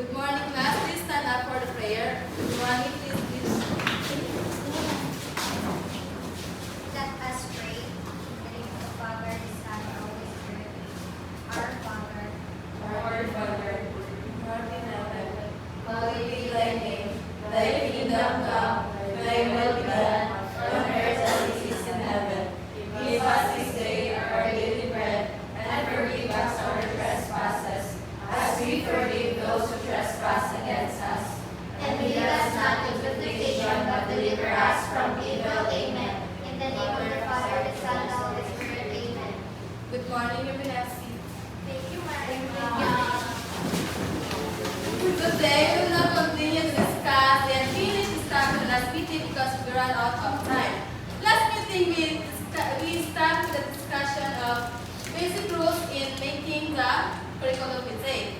Good morning, class. Please stand up for the prayer. Good morning, please. Let us pray. In the name of the Father, the Son, and the Holy Spirit. Our Father, Our Father, who art in heaven, hallowed be thy name. Thy kingdom come, thy will be done, on earth as it is in heaven. Give us this day our daily bread, and forgive us our trespasses, as we forgive those who trespass against us. and lead us not into temptation, but deliver us from evil. Amen. In the name of the Father, the Son, and the Holy Spirit. Amen. Good morning, UNFC. Thank you, Maria. Today, we will now continue to discuss the unfinished discussion last meeting because we ran out of time. Last meeting, we started with the discussion of basic rules in making the curriculum vitae.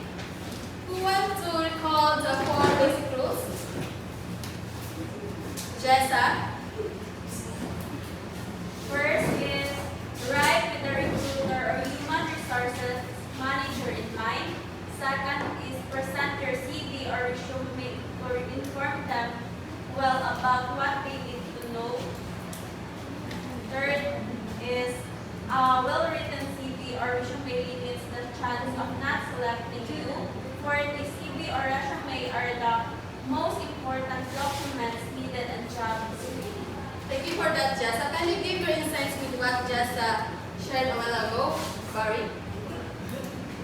Who want to recall the 4 basic rules? Jessa? First is write with the recruiter or human resources manager in mind. Second is present your CV or resume or inform them well about what they need to know. Third is a well-written CV or resume limits the chance of not selecting you. Fourth is CV or resume are the most important documents needed in job screening. Thank you for that, Jessa. Can you give your insights with what Jessa shared a while ago? Barry?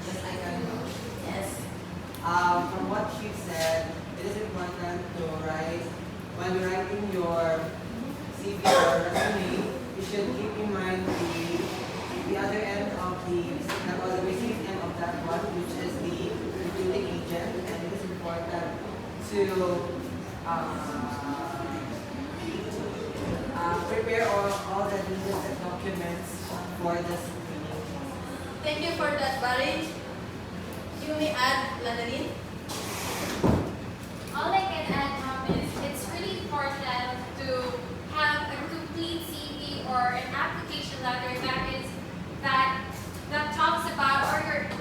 Yes, I can. Yes. From what she said, it is important to write, when you're writing your CV or resume, you should keep in mind the other end of the receiving end of that one, which is the recruiting agent, and it is important to prepare all the needed documents for the screening. Thank you for that, Barry. You may add, Lanaline. All I can add, is it's really important to have a complete CV or an application letter that talks about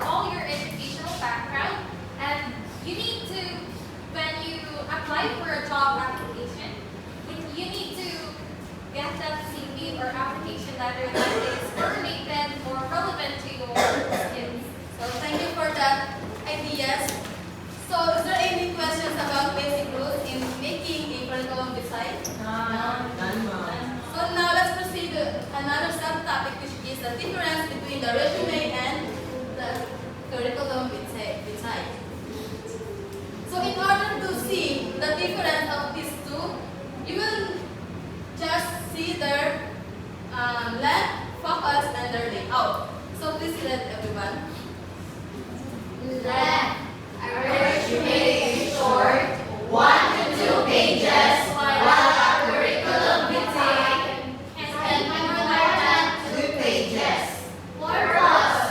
all your educational background, and you need to, when you apply for a job application, you need to get that CV or application letter that is correlated or relevant to your skills. So thank you for that ideas. So is there any questions about basic rules in making a curriculum vitae? None, ma'am. So now let's proceed to another subtopic, which is the difference between the resume and the curriculum vitae. So in order to see the difference of these two, you will just see their length, focus, and their layout. So please read, everyone. Left. A resume is short, 1 to 2 pages, while a curriculum vitae is more than 2 pages. Purpose.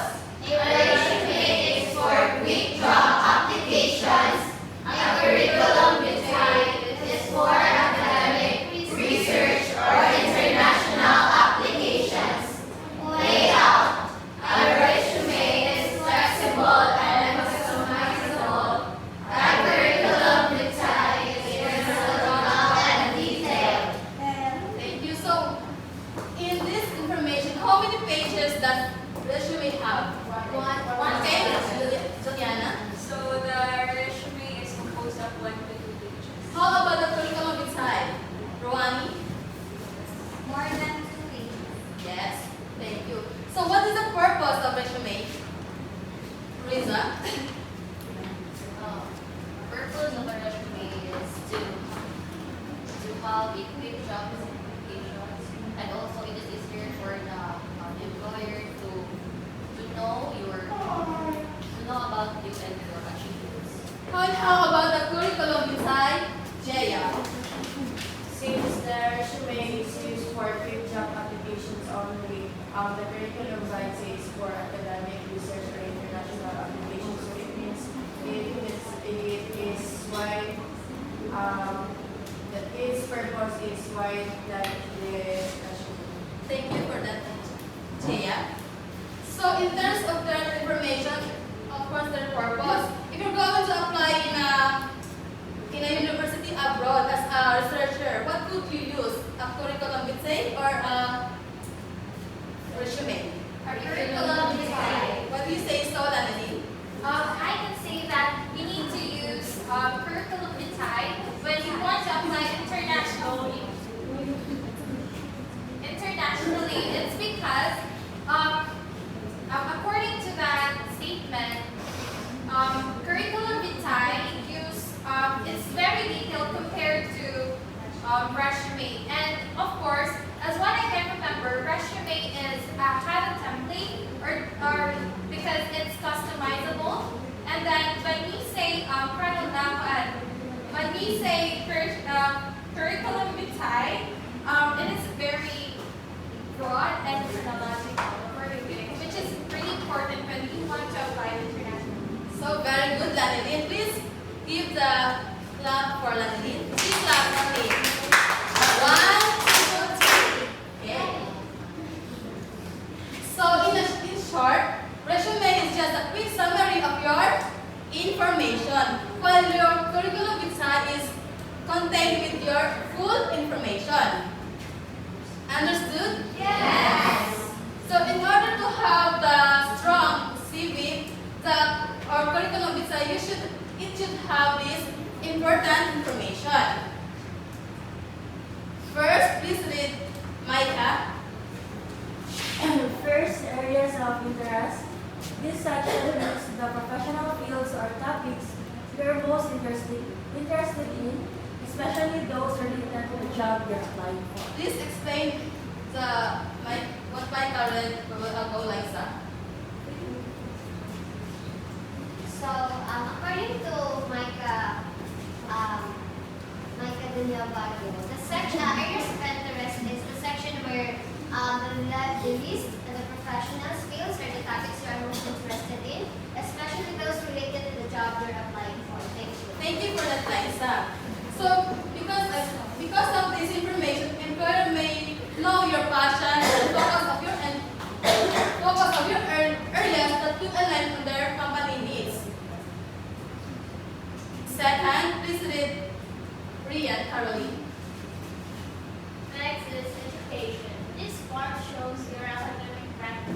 A resume is for quick job applications. A curriculum vitae is for academic, research, or international applications. Layout. A resume is flexible and customizable. A curriculum vitae is personal and detailed. Thank you. So, in this information, how many pages does resume have? One page, Juliana. So the resume is composed of 1 to 2 pages. How about the curriculum vitae? Roani? More than 2 pages. Yes. Thank you. So, what is the purpose of resume? Riza? Purpose of a resume is to have a quick job applications, and also it is easier for the employer to know about you and your achievements. How about the curriculum vitae? Jaya? Since the resume is used for quick job applications only, the curriculum vitae is for academic, research, or international applications. So it means it is wide, that its purpose is wide than the resume. Thank you for that, Jaya. So, in terms of their information, of course, their purpose, if you're going to apply in a because according to that statement, curriculum vitae is very detailed compared to resume. And of course, as what I can remember, resume is have a template or because it's customizable. And then when we say curriculum vitae, it is very broad and chronological, which is really important when you want to apply it internationally. So very good, Lanilin. Please give the clap for Lanilin. Please clap for me. 1, 2, 3. Okay. So in short, resume is just a quick summary of your information, while your curriculum vitae is contained with your full information. Understood? Yes. So in order to have the strong CV, or curriculum vitae, it should have this important information. First, please read Micah. First, areas of interest. This section lists the professional fields or topics you are most interested in, especially those related to the job you're applying for. Please explain what Micah read a while ago, Liza. So, according to Micah Daniel Bago, the section areas of interest is the section where the list of the professional skills or the topics you are most interested in, especially those related to the job you're applying for. Thank you. Thank you for that, Liza. So, because of this information, employer may know your passion and focus of your areas that you align to their company needs. Second, please read Rian Caroline. Next is education. This part shows your academic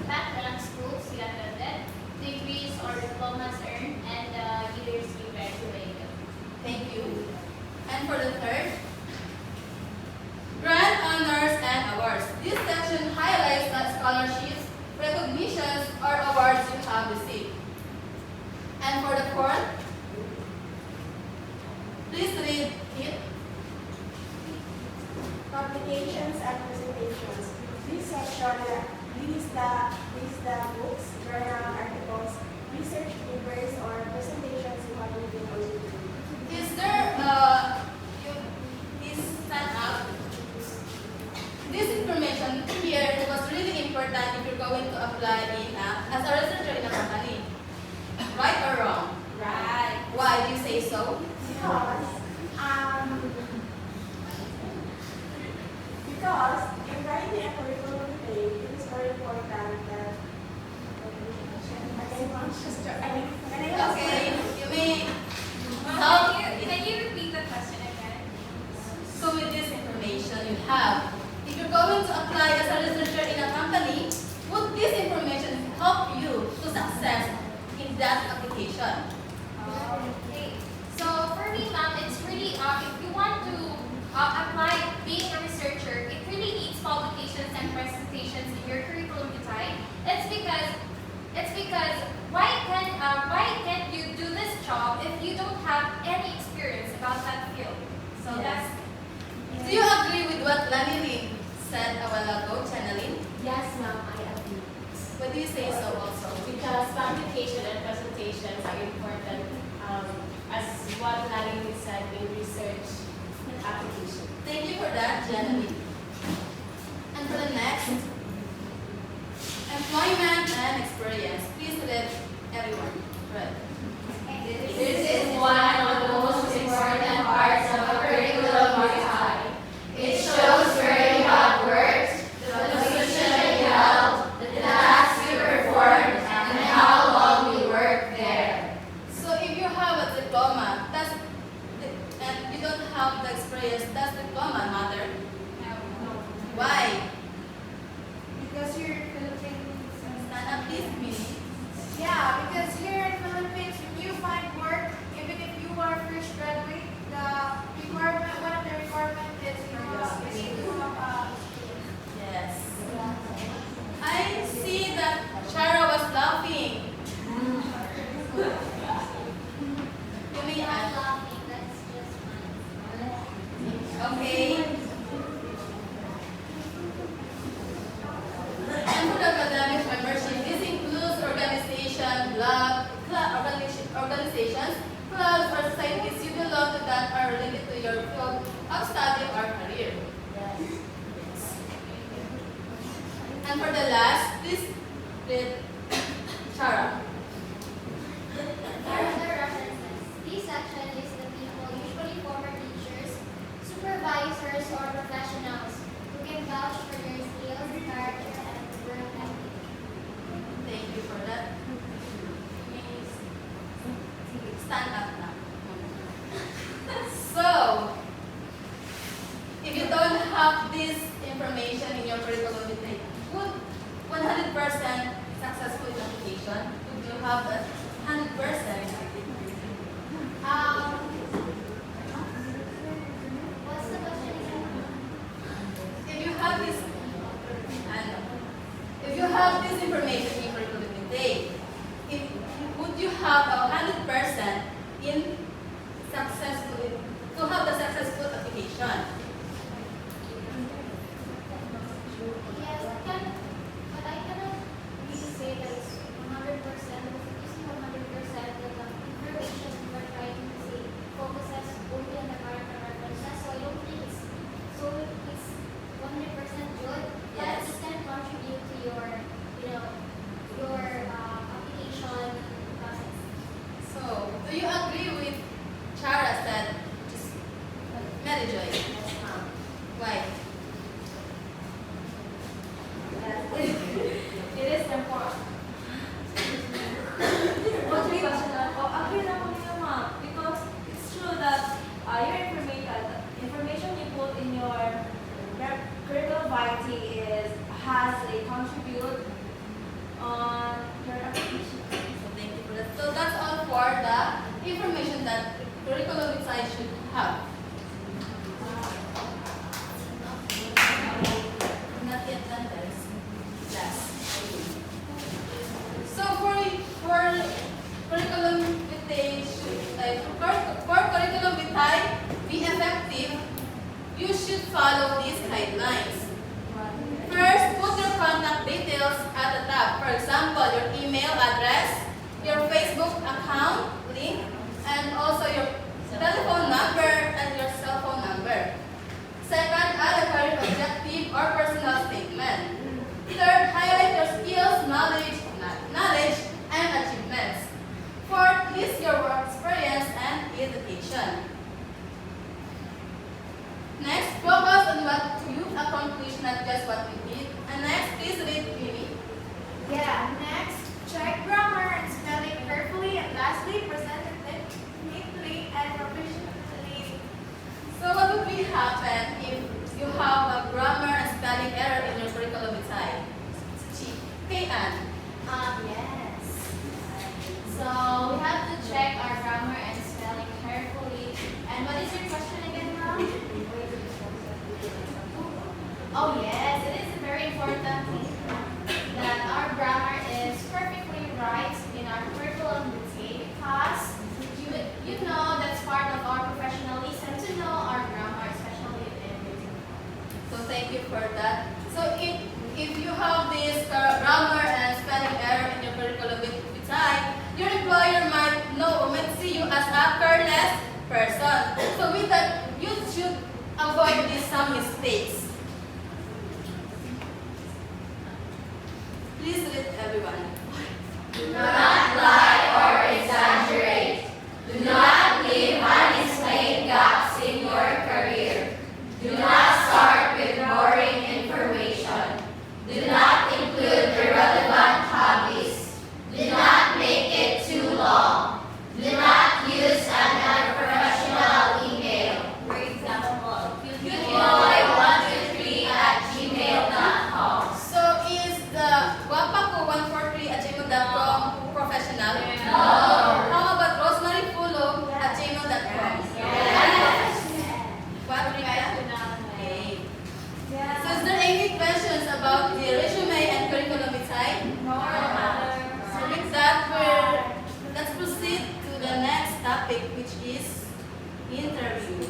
background, schools you attended, degrees or diplomas earned, and the years you graduated. Thank you. And for the third, grant honors and awards. This section highlights the scholarships, recognitions, or awards you have received. And for the fourth, please read it. Publications and presentations. This section lists the books, journal articles, research papers, or presentations you have written or written. Is there is stand up? This information here was really important if you're going to apply as a researcher in a company. Right or wrong? Right. Why do you say so? Because in writing a curriculum today, it is very important that Okay, you may help. Can you repeat the question again? So with this information you have, if you're going to apply as a researcher in a company, would this information help you to success in that application? Okay. So for me, ma'am, it's really if you want to apply being a researcher, it really needs publications and presentations in your curriculum vitae. It's because why can't you do this job if you don't have any experience about that field? So Yes. Do you agree with what Lanilin said a while ago, Channeling? Yes, ma'am, I agree. What do you say so also? Because publication and presentations are important, as what Natalie said in research application. Thank you for that, Channeling. And for the next, employment and experience. Please let everyone read. This is one of the most important parts of a curriculum vitae. It shows where you have worked, the position that you held, the tasks you performed, and how long you worked there. So if you have a diploma, and you don't have the experience, does diploma matter? Why? Because you're in Philippines. Stand up, please, Minnie. Yeah, because here in Philippines, when you find work, even if you are fresh graduate, one of the requirements is you need to have Yes. clubs, or societies you belong to that are related to your field of study or career. And for the last, please read Chara. Here are the references. This section lists the people, usually former teachers, supervisors, or professionals who can vouch for their skills, character, and work ethic. Thank you for that. Stand up now. So, if you don't have this information in your curriculum vitae, would 100% successful in application? Would you have that 100%? What's the question again? If you have this, if you have this information in your curriculum vitae, would you have 100% in successful to have the successful application? Yes, but I cannot really say that it's 100% because it isn't 100% that the information we're trying to say focuses only on the character references. So I don't think it's 100% good, but Yes. it can contribute to your, application process. So, do you agree with Chara said, just Mary Joy? Why? It is important. Motivational. Agree na ko nila, ma'am. Because it's true that your information you put in your curriculum vitae has a contribute on your application. So, thank you for that. So, that's all for the information that curriculum vitae should have. Not yet done, guys. Last. So, for curriculum vitae, for curriculum vitae be effective, you should follow these guidelines. First, put your contact details at the top. For example, your email address, your Facebook account link, and also your telephone number and your cell phone number. Second, add a career objective or personal statement. Third, highlight your skills, knowledge, and achievements. Fourth, list your work experience and education. Next, focus on what you accomplished, not just what you did. And next, please read Mimi. Yeah, next, check grammar and spelling carefully, and lastly, present it neatly and professionally. So what would be happen if you have a grammar and spelling error in your curriculum vitae? Okay, Anne. Yes. So we have to check our grammar and spelling carefully. And what is your question again, ma'am? Oh yes, it is very important that our grammar is perfectly right in our curriculum vitae because you know that's part of our professionalism to know our grammar, especially in written. So thank you for that. So if you have this grammar and spelling error in your curriculum vitae, your employer might know or might see you as a careless person. So with that, you should avoid these some mistakes. Please read everyone. Do not lie or exaggerate. Do not leave unexplained gaps in your career. Do not start with boring information. Do not include irrelevant hobbies. Do not make it too long. Do not use an unprofessional email. For example, Goodboy123@gmail.com. So is the guapaco143@gmail.com professional? No. How about rosemaryfulo@gmail.com? Yes. What Rika? Okay. Yeah. So is there any questions about the resume and curriculum vitae? No. So with that, let's proceed to the next topic, which is interview.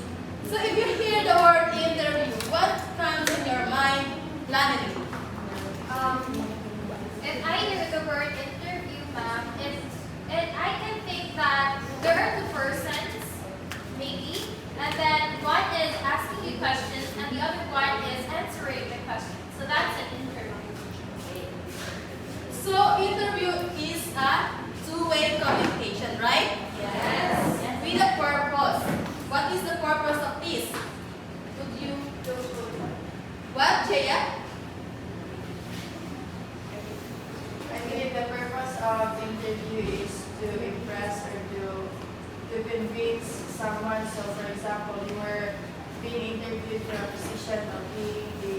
So if you hear the word interview, what comes in your mind? Planning. If I hear the word interview, ma'am, it And I can think that there are two persons, maybe, and then one is asking you questions and the other one is answering the questions. So that's an interview. So interview is a two-way communication, right? Yes. With a purpose. What is the purpose of this? Could you what, Jaya? I believe the purpose of the interview is to impress or to convince someone. So, for example, you were being interviewed for a position of being the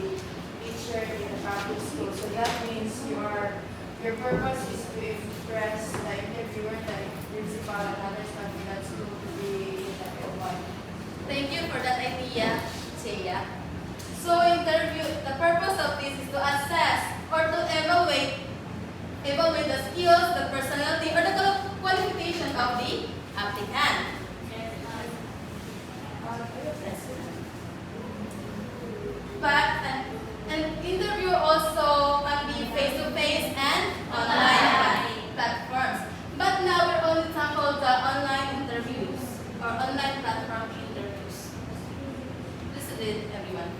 teacher in a public school. So that means your purpose is to impress the interviewer, the principal, and other staff in that school to be in that one. Thank you for that idea, Jaya. So interview, the purpose of this is to assess or to evaluate the skills, the personality, or the qualification of the applicant. But an interview also can be face-to-face and online platforms. But now we're only tackle the online interviews or online platform interviews. Listen to it, everyone.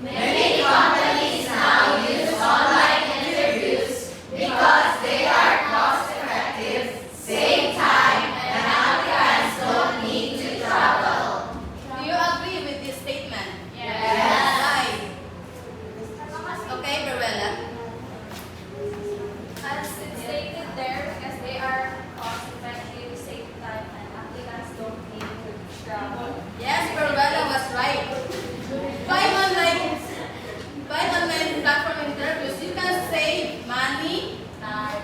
Many companies now use online interviews because they are cost-effective, save time, and applicants don't need to travel. Do you agree with this statement? Yes. Right. Okay, Beruela. As it's stated there, because they are cost-effective, save time, and applicants don't need to travel. Yes, Beruela was right. By online platform interviews, you can save money, time,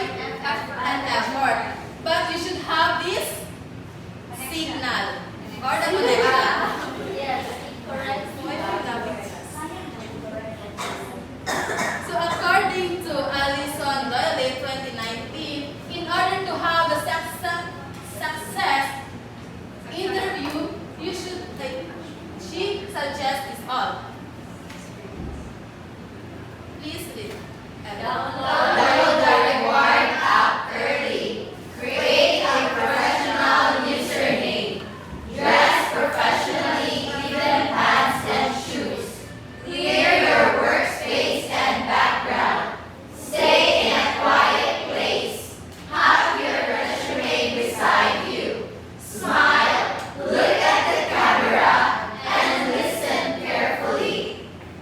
and effort. But you should have this signal or the connection. Yes, correct. So according to Alison Doyle 2019, in order to have a success interview, you should she suggests this all. Please read. Download the required app early. Create a professional username. Dress professionally, even pants and shoes. Clear your workspace and background. Stay in a quiet place. Have your resume beside you. Smile. Look at the camera and listen carefully.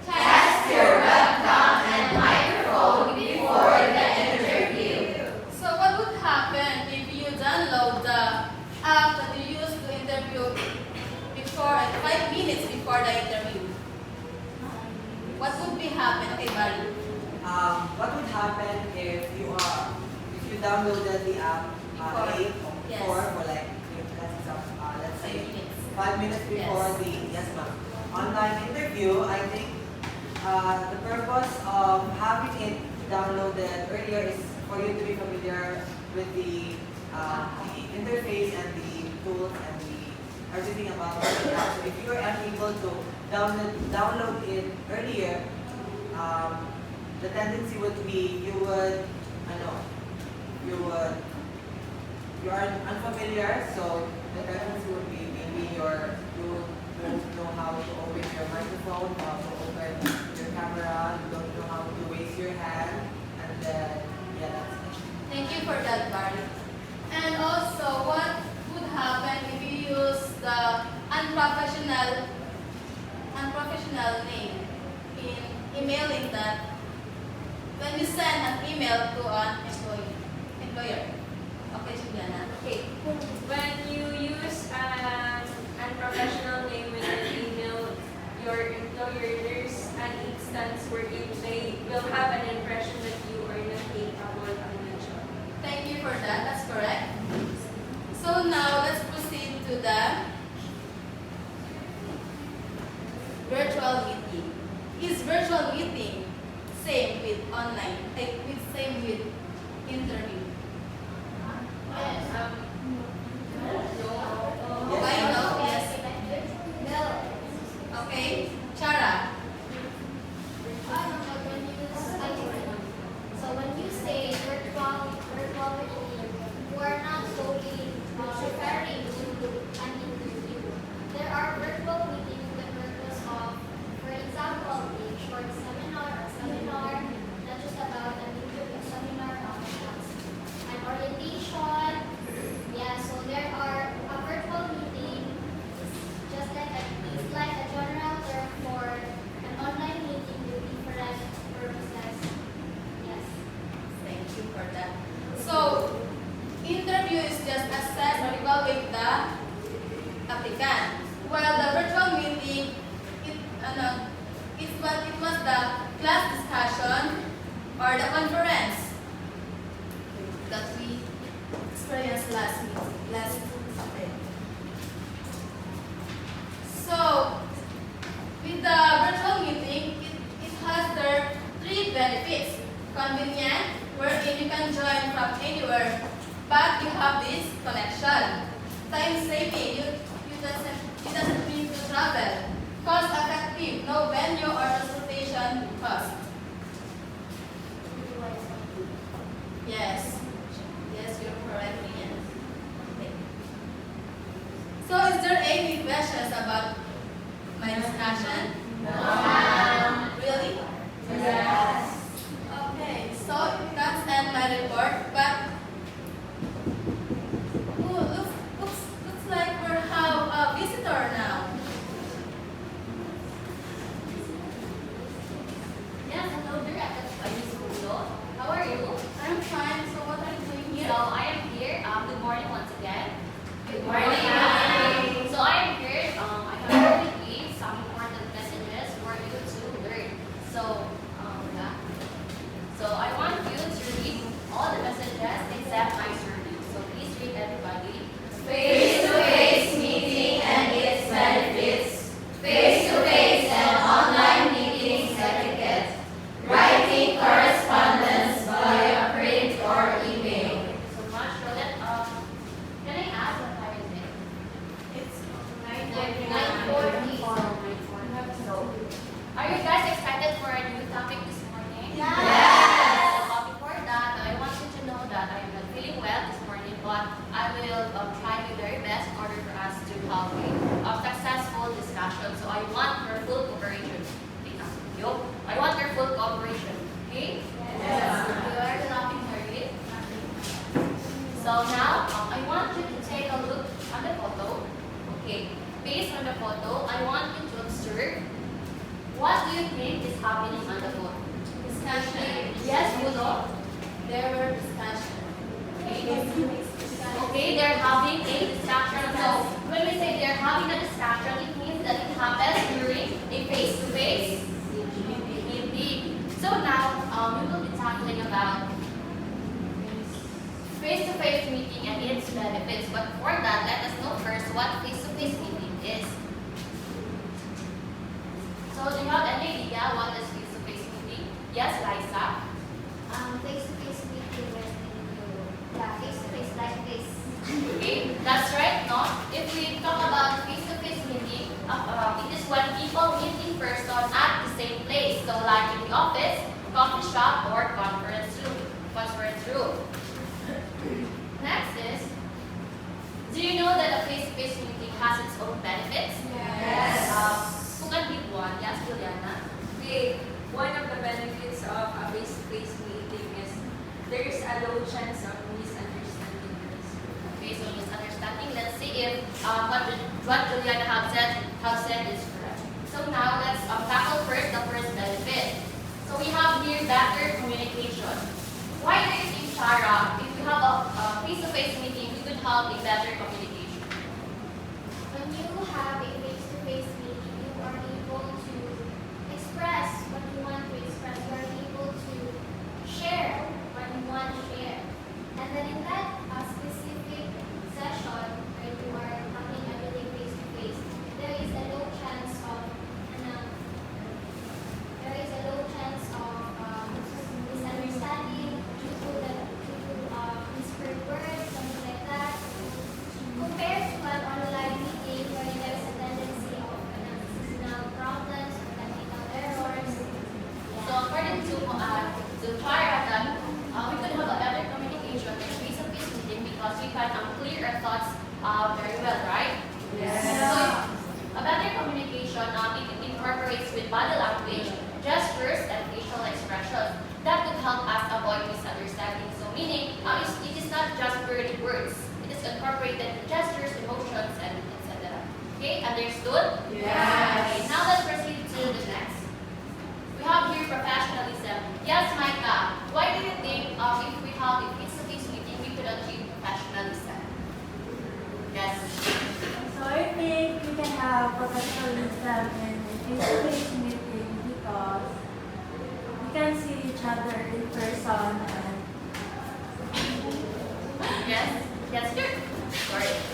Test your webcam and microphone before the interview. So what would happen if you download the app that you use to interview before 5 minutes before the interview? What would be happen? Okay, Barry. What would happen if you downloaded the app Before. late or Yes. before, or like let's say 5 minutes. 5 minutes before Yes. the online interview? I think the purpose of having it downloaded earlier is for you to be familiar with the interface and the tools and everything about the app. So if you are unable to download it earlier, the tendency would be you are unfamiliar, so the tendency would be maybe you don't know how to open your microphone, how to open your camera, you don't know how to raise your hand, and then that's it. Thank you for that, Barry. And also, what would happen if you use the unprofessional name in emailing that when you send an email to an employer? Okay, Juliana. Okay. When you use an unprofessional name when you email your employer, there's an instance where they will have an impression that you are not capable of the job. Thank you for that. That's correct. So now let's proceed to the virtual meeting. Is virtual meeting same with online? Same with interview? Yes. Why no? Yes. No. Okay. Chara. So when you say virtual interview, applicant. While the virtual meeting, it was the class discussion or the conference that we experienced last Saturday. So, with the virtual meeting, it has their three benefits. Convenient, wherein you can join from anywhere, but you have this connection. Time saving, it doesn't mean to travel. Cost effective, no venue or transportation cost. Yes. Yes, you're correct, Ian. Okay. So is there any questions about my discussion? No. Really? Yes. Okay, so that's end my report, but looks like we have a visitor now. Yes, hello there at the Chinese school. How are you? I'm fine, so what are you doing here? So I am here. Good morning once again. Good morning. So I am here. I have already some important messages for you to learn. So yeah. So I want you to read all the messages except my survey. So please read everybody. Face-to-face meeting and its benefits. Face-to-face and online meetings etiquette. Writing correspondence via print or email. So much. So that can I ask what time is it? It's 9:40. So are you guys excited for a new topic this morning? Yes. So before that, I want you to know that I am not feeling well this morning, but I will try my very best in order for us to have a successful discussion. So I want your full cooperation. I want your full cooperation. Okay? Yes. You are laughing, Harriet. So now, I want you to take a look at the photo. Okay. Based on the photo, I want you to observe what do you think is happening on the photo. Discussion. Yes, Budo. There were discussion. Okay, they're having a discussion. So when we say they're having a discussion, it means that it happens during a face-to-face meeting. So now we will be talking about face-to-face meeting and its benefits. But for that, let us know first what face-to-face meeting is. So do you have any idea what is face-to-face meeting? Yes, Liza. Face-to-face meeting when face-to-face like this. Okay, that's right, no? If we talk about face-to-face meeting, it is when people meet in person at the same place. So like in the office, coffee shop, or conference room. Next is, do you know that a face-to-face meeting has its own benefits? Yes. Who can give one? Yes, Juliana. Okay, one of the benefits of a face-to-face meeting is there is a low chance of misunderstanding. Okay, so misunderstanding. Let's see if what Juliana have said is correct. So now let's tackle first the first benefit. So we have here better communication. Why do you think, Shara, if we have a face-to-face meeting, we could have a better communication? When you have a face-to-face meeting, you are able to express what you want to express. You are able to share what you want to share. And then in that specific session where you are having everything face-to-face, there is a low chance of misunderstanding due to misheard words, something like that. Compared to an online meeting where there's a tendency of seasonal problems or technical errors. So according to Shara, that we could have a better communication in face-to-face meeting because we can clear our thoughts very well, right? Yes. So a better communication, it incorporates with body language, gestures, and facial expressions that could help us avoid misunderstanding. So meaning, it is not just very words. It is incorporated gestures, emotions, and etc. Okay, understood? Yes. Okay, now let's proceed to the next. We have here professionalism. Yes, Micah, why do you think if we have a face-to-face meeting, we could achieve professionalism? Yes. So I think we can have professionalism in a face-to-face meeting because we can see each other in person and Yes, yes,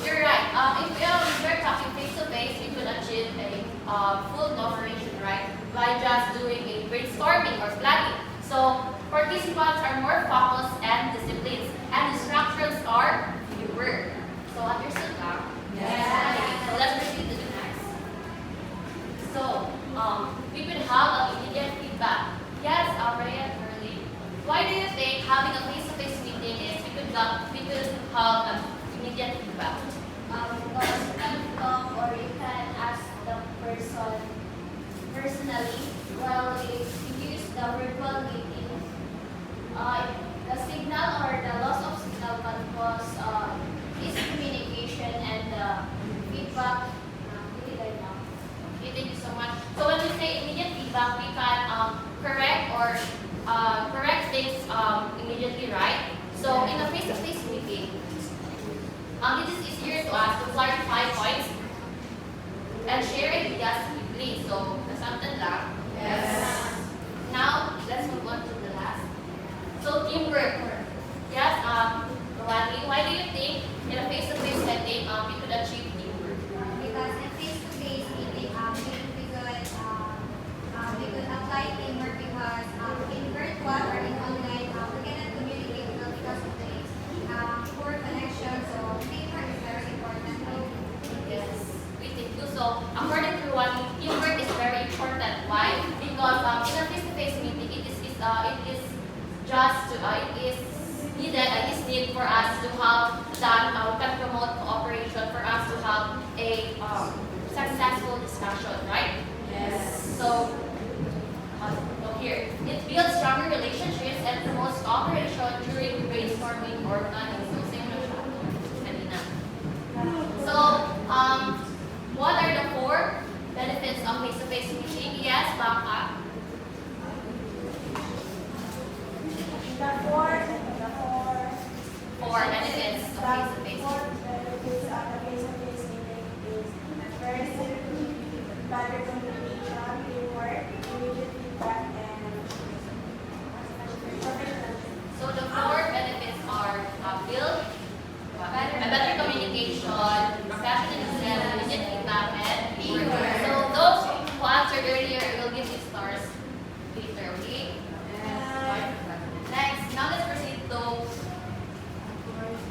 you're right. If we're talking face to face, we could achieve a full cooperation, right? By just doing a brainstorming or planning. So participants are more focused and disciplines, and instructions are fewer. So understood now? Yes. So let's proceed to the next. So we could have an immediate feedback. Yes, Ryan, early. Why do you think having a face-to-face meeting is we could have an immediate feedback? Because you can talk or you can ask the person personally. While if you use the virtual meeting, the signal or the loss of signal can cause miscommunication and feedback. Okay, thank you so much. So when we say immediate feedback, we can correct or correct things immediately, right? So in a face-to-face meeting, it is easier to us to clarify points and share ideas quickly. So, nasamtan lang. Yes. Now, let's move on to the last. So, teamwork. Yes, Rwani, why do you think in a face-to-face setting we could achieve teamwork? Because in face-to-face meeting, we could apply teamwork because in virtual or in online, we cannot communicate well because of the poor connection. So teamwork is very important. Yes, we think too. So, according to Rwani, teamwork is very important. Why? Because in a face-to-face meeting, it is needed and is need for us to have that we can promote cooperation for us to have a successful discussion, right? Yes. So here, it builds stronger relationships and promotes cooperation during brainstorming or planning. So same na siya kanina. So what are the 4 benefits of face-to-face meeting? Yes, Baka. the four 4 benefits of face-to-face four meeting. benefits of the face-to-face meeting is first, better communication, teamwork, immediate feedback, and professionalism. So the 4 benefits are build a better communication, professionalism, immediate feedback, and teamwork. So those who answered earlier will give you stars later, okay? Next, now let's proceed to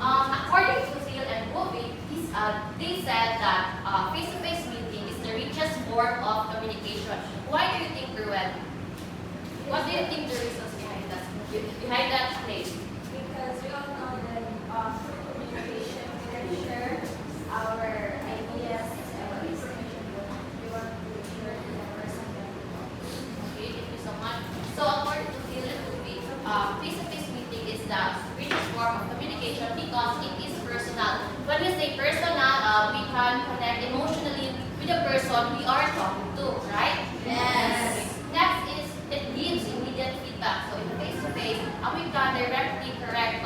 according to Phil and Bobby, they said that face-to-face meeting is the richest form of communication. Why do you think, Ruel? What do you think the reasons behind that claim? Because we all know that through communication, we can share our ideas and information that we want to share to the person. Okay, thank you so much. So according to Phil and Bobby, face-to-face meeting is the richest form of communication because it is personal. When we say personal, we can connect emotionally with the person we are talking to, right? Yes. Next is it gives immediate feedback. So in face-to-face, we can directly correct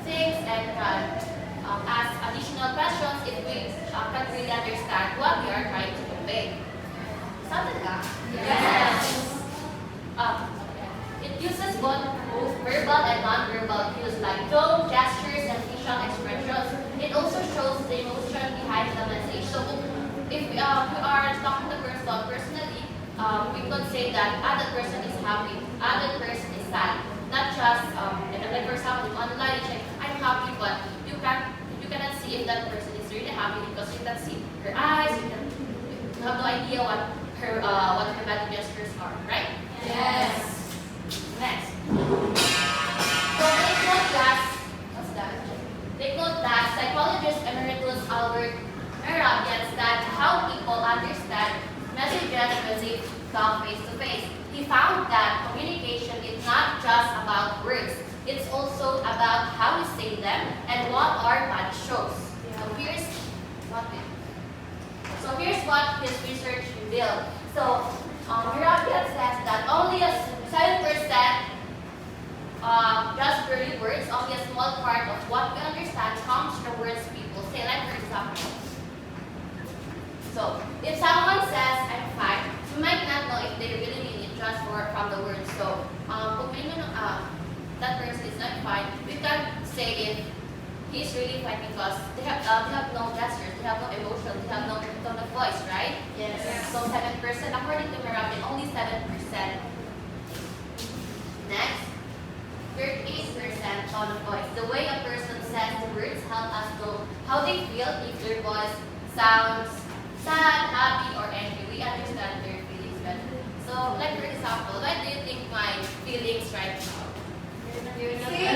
things and ask additional questions if we can really understand what we are trying to convey. Something like Yes. It uses both verbal and non-verbal cues like tone, gestures, and facial expressions. It also shows the emotion behind the message. So if we are talking to the person personally, we could say that other person is happy, other person is sad. Not just like for example online, it's like I'm happy, but you cannot see if that person is really happy because you can see her eyes. You have no idea what her body gestures are, right? Yes. Next. So take note that, what's that? Take note that psychologist Emeritus Albert Mehrabian studied how people understand messages when they talk face to face. He found that communication is not just about words. It's also about how we say them and what our body shows. So here's what his research revealed. So Mehrabian says that only a 7% just very words, only a small part of what we understand comes from words people say. Like for example, so fine, we can say if he's really fine because they have no gestures, they have no emotion, they have no tone of voice, right? Yes. So 7%, according to Merabin, only 7%. Next, 38% tone of voice. The way a person says the words help us know how they feel. If their voice sounds sad, happy, or angry, we understand their feelings better. So, like for example, what do you think my feelings right now? You're not You're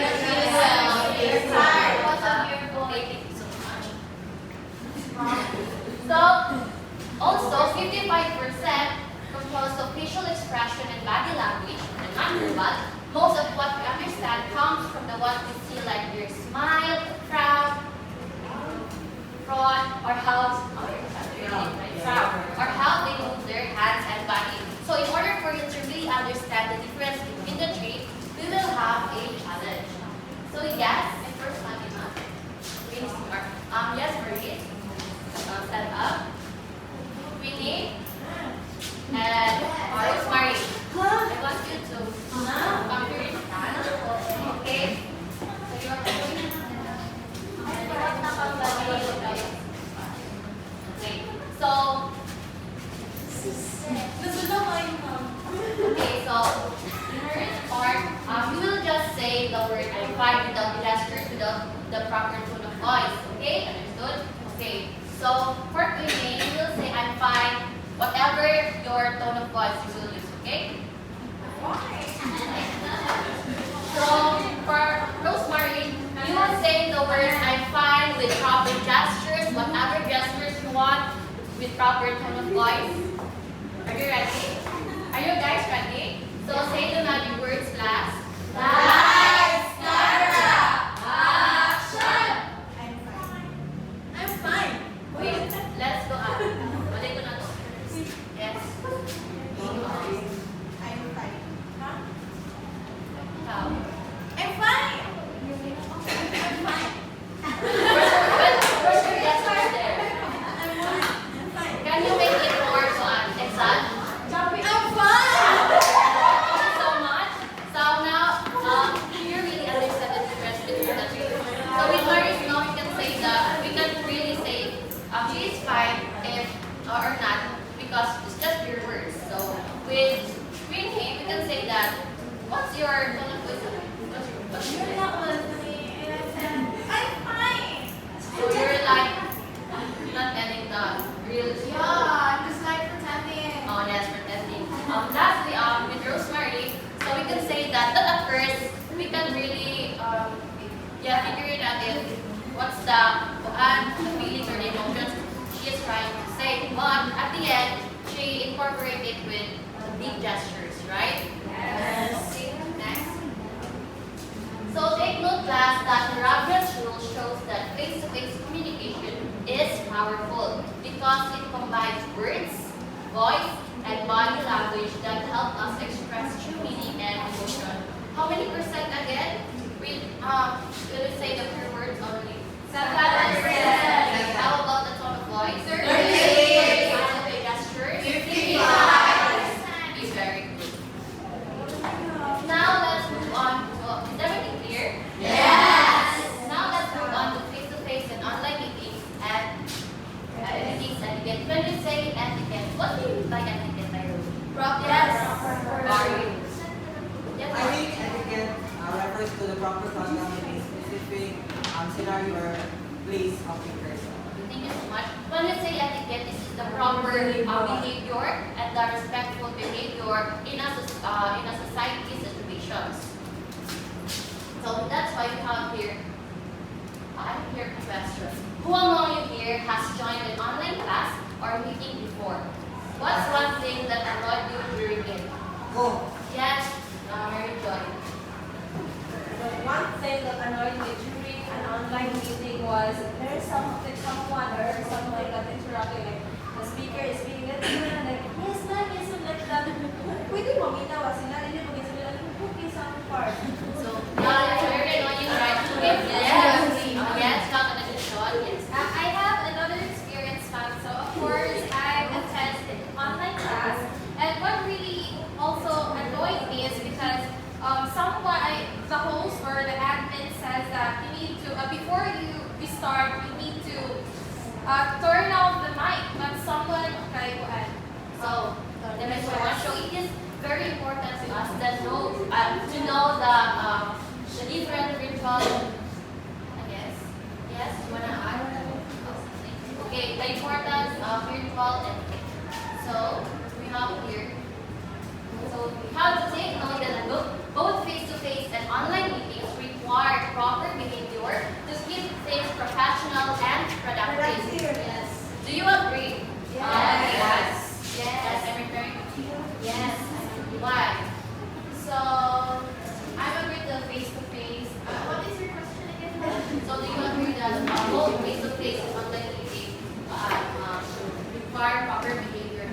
tired. What's up your voice? Okay, thank you so much. So, also 55% composed of facial expression and body language and non-verbal. Most of what we understand comes from the what we see, like their smile, frown, or how or how they move their hands and body. So in order for you to really understand the difference between the three, we will have a challenge. So yes, and first one is really smart. Yes, Marie. Stand up. Winnie. And Rosemary. I want you to come here in front. Okay. So you are going. Okay. So okay, so in her part, you will just say the word I'm fine without the gestures, without the proper tone of voice. Okay, understood? Okay, so for Queenie, you will say I'm fine, whatever your tone of voice you will use. Okay? So for Rosemary, you will say the words I'm fine with proper gestures, whatever gestures you want, with proper tone of voice. Are you ready? Are you guys ready? So say the magic words last. Lights, camera, action! I'm fine. Wait, let's go up. Balik ko na to. Yes. I'm fine. How? I'm fine. I'm fine. Where's your gestures there? I'm fine. Can you make it more exact? I'm fine. Thank you so much. So now, you really understand the difference between the two. So with Maris, now we can say that we can really say she is fine if or not because it's just your words. So with Winnie, we can say that what's your tone of voice? What's your You're not listening. And I said, I'm fine. So you're like not getting the real. Yeah, I'm just like pretending. Oh, yes, pretending. Lastly, with Rosemary, so we can say that at first we can really figure it out if what's the feelings or the emotions she is trying to say. But at the end, she incorporated with big gestures, right? Yes. Okay, next. So take note, class, that Merabian's rule shows that face-to-face communication is powerful because it combines words, voice, and body language that help us express true meaning and emotion. How many percent again? Will you say the pure words only? 7%. How about the tone of voice? 38. And the gestures? 55. Is very good. Now let's move on to, is everything clear? Yes. Now let's move on to face-to-face and online meetings and meetings etiquette. When you say etiquette, what do you mean by etiquette, Tyro? Yes. Sorry. Yes, I think etiquette refers to the proper conduct in a specific scenario or place of a person. Thank you so much. When we say etiquette, this is the proper behavior and the respectful behavior in a society situations. So that's why we have here. I'm here to question. Who among you here has joined an online class or meeting before? What's one thing that annoyed you during it? Go. Yes, Mary Joy. The one thing that annoyed me during an online meeting was there's someone or someone got interrupted, like the speaker is being let and like, yes ma'am, like that. Pwede mo ginawa sila, hindi mo ginawa sila, okay sa part. So, yeah, it's very annoying, right? Yes. Yes, Sean. Yes. I have another experience, ma'am. So, of course, I attended online class. And what really also annoyed me is because the host or the admin you so much. So it is very important to us that to know the different virtual. I guess. Yes, you wanna add? Okay, the importance of virtual and so we have here. So we have to take note that both face-to-face and online meetings require proper behavior to keep things professional and productive. Yes. Do you agree? Yes. Yes. I'm referring to you. Yes. Why? So, I'm agree to face-to-face. What is your question again? So do you agree that both face-to-face and online meeting require proper behavior?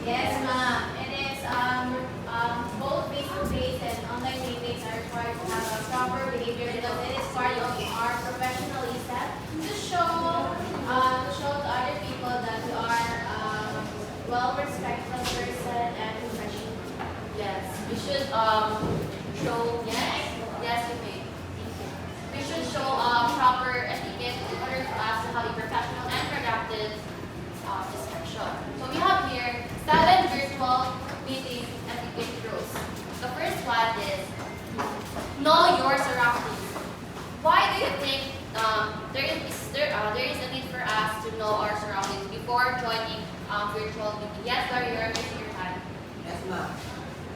Yes, ma'am. It is both face-to-face and online meetings are required to have a proper behavior because it is part of our professionalism to show to other people that we are well-respected person and professional. Yes. We should show yes you may. We should show proper etiquette in order for us to have a professional and productive discussion. So we have here 7 virtual meeting etiquette rules. The first one is know your surroundings. Why do you think there is a need for us to know our surroundings before joining virtual meeting? Yes, Larry, you're raising your hand. Yes, ma'am.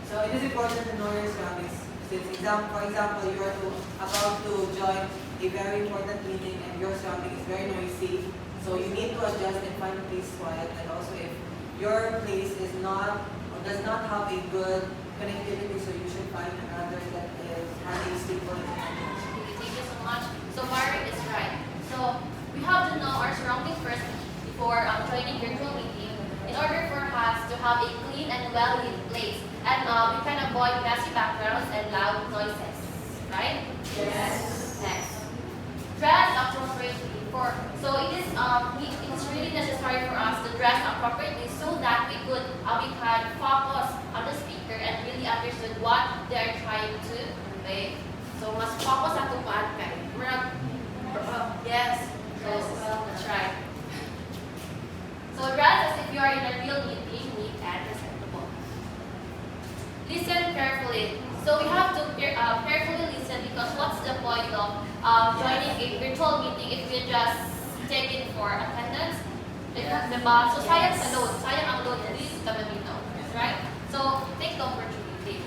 So it is important to know your surroundings. Since for example, you are about to join a very important meeting and your surrounding is very noisy. So you need to adjust and find a place quiet. And also if your place is not or does not have a good connectivity, so you should find another that is having stable internet. Thank you so much. So Mari is right. So we have to know our surroundings first before joining virtual meeting in order for us to have a clean and well-lit place. And we can avoid messy backgrounds and loud noises. Right? Yes. Next. Dress appropriately. So it is really necessary for us to dress appropriately so that we can focus on the speaker and really understand what they are trying to convey. So mas focus ato paan kay. Yes. So that's right. So dress as if you are in a real meeting, neat and presentable. Listen carefully. So we have to carefully listen because what's the point of joining a virtual meeting if we just take it for attendance? Diba? So sayang sa load. Sayang ang load. Hindi sa tamanino. Right? So take the opportunity.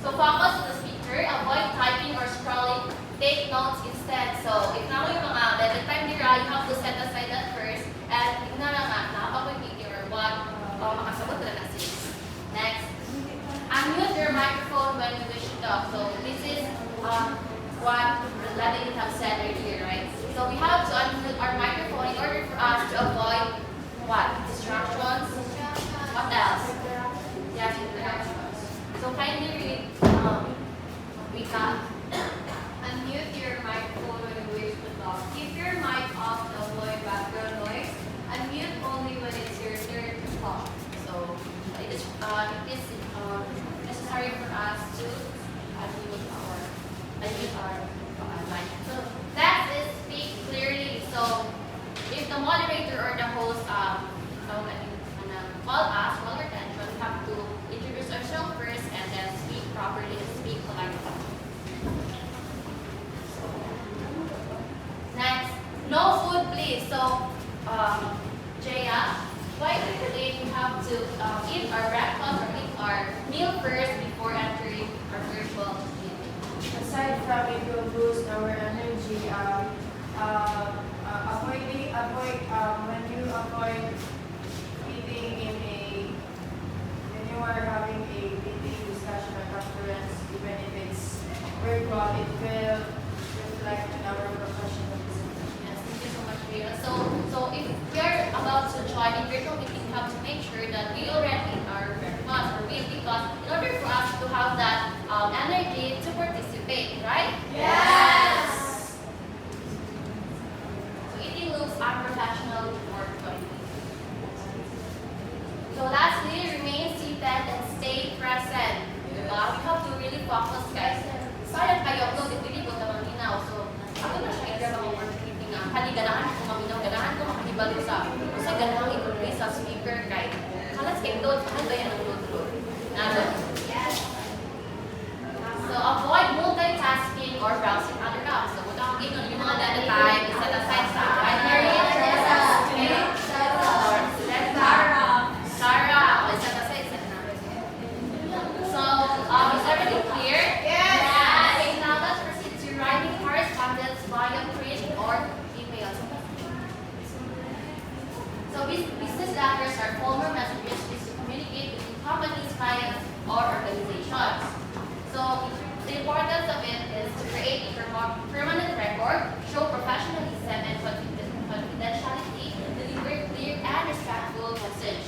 So focus on the speaker. Avoid typing or scrolling. Take notes instead. So if na yung mga level time nira, you have to set aside that first. And tignan na nga, nakapag meeting or what, makasabot na na sis. Next. Unmute your microphone when you wish to talk. So this is what Ladin have said earlier, right? So we have to unmute our microphone in order for us to avoid what? Distractions. What else? Yes, interruptions. So kindly read Rika. Unmute your microphone when you wish to talk. Keep your mic off to avoid background noise. Unmute only when it's your turn to talk. So it is necessary for us to unmute our mic. So that is speak clearly. So If the moderator or the host call us, call our attention, we have to introduce ourselves first and then speak properly, speak politely. Next, no food please. So, Jaya, why do you think we have to eat our breakfast or eat our meal first before entering our virtual meeting? Aside from it will boost our energy, when you avoid eating when you are having a meeting, discussion, or conference, even if it's virtual, it will reflect in our professionalism. Yes, thank you so much, Rhea. So if we are about to join a virtual meeting, we have to make sure that we already are breakfast or meal because in order for us to have that energy to participate, right? Yes! So eating looks unprofessional before joining. So lastly, remain seated and stay present. Diba? We have to really focus, guys. Sayang kayo, upload it really good naman ginaw. So, ako na siya i-grab ang opportunity nga. Kani ganahan ko maminaw, ganahan ko makahibalo sa ganahan i-convey sa speaker, kay kalat skip notes, ano ba yan ang tuloy? Nado. So, avoid multitasking or browsing other apps. So, kung nakakita nyo yung mga data type, set aside sa primary, Sarah, o set aside sa number. So, is everything clear? Yes. Okay, now let's proceed to writing correspondence via print or email. So, business letters are formal messages used to communicate between companies, clients, or organizations. So, the importance of it is to create a permanent record, show professionalism and confidentiality, deliver clear and respectful message.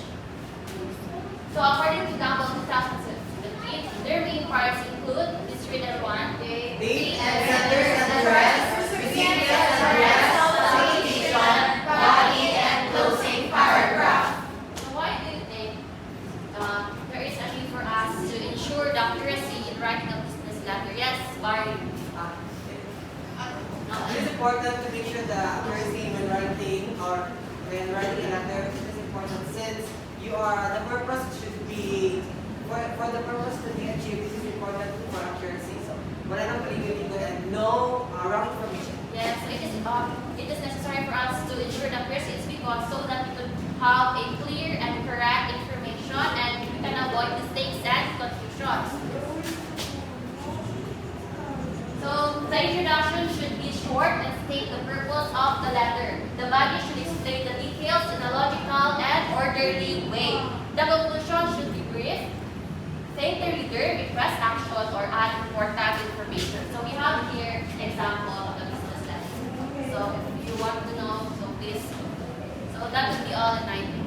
So, according to Campbell 2017, their main parts include this written one, Date and senders address, recipient address, salutation, body, and closing paragraph. So why do you think there is a need for us to ensure the accuracy in writing a business letter? Yes, Barry. It is important to make sure the accuracy when writing a letter is important since the purpose should be for the purpose to be achieved. This is important for accuracy. So wala nang paligoy-ligoy and no wrong information. Yes, it is necessary for us to ensure the accuracy is because so that we could have a clear and correct information and we can avoid mistakes and confusions. So the introduction should be short and state the purpose of the letter. The body should explain the details in a logical and orderly way. The conclusion should be brief, thank the reader, request actions, or add important information. So we have here example of the business letter. So if you want to know, so please. So that would be all in 9